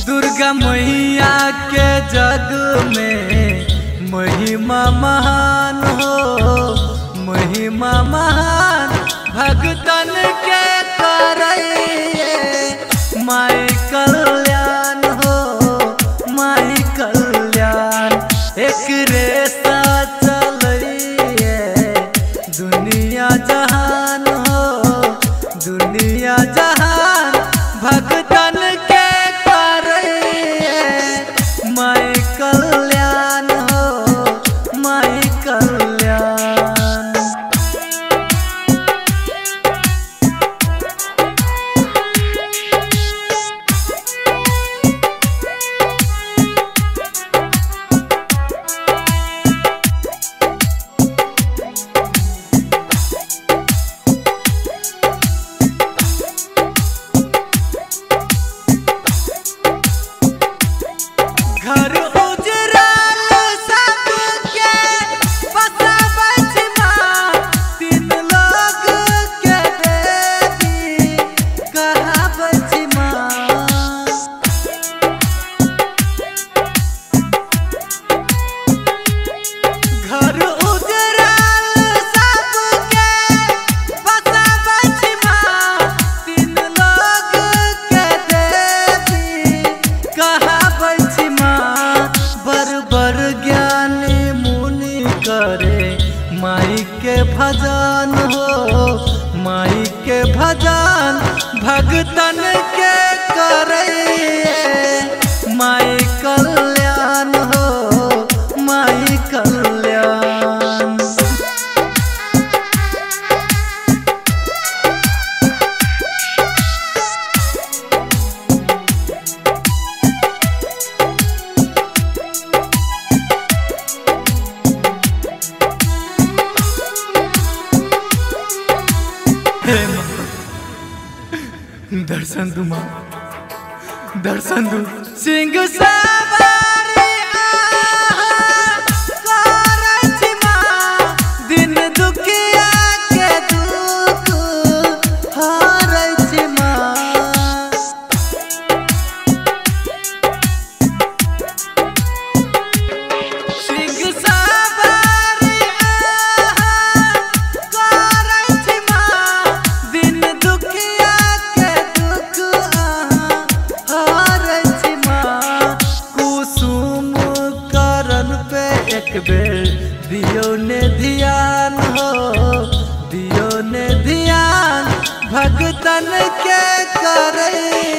दुर्गा मैया के जग में महिमा महान हो, महिमा महान भगतन के करैये माई कल्याण हो, माई कल्याण एक रेसा चलैये दुनिया जहान हो, दुनिया जहान भगतन के माई कल्याण हो, माई कल्याण। घर उजराल सबके बसावत माँ, तीन लोग के देवी कहावत माँ। घर उजराल सबके बसावत माँ, तीन लोग के देवी कहावत बर ज्ञानी मुनि करे माई के भजन हो, माई के भजन भगतन के करैये माई कल्याण हो, माई कल्याण। दर्शन दू माँ, दर्शन दू। सिंह सवारी करत माँ, दिन दुखिया के दुख हरत माँ। सिंह सवारी करत माँ, दिन दुखिया एक बेर दियो ने ध्यान हो, दियो ने ध्यान भगतन के करे।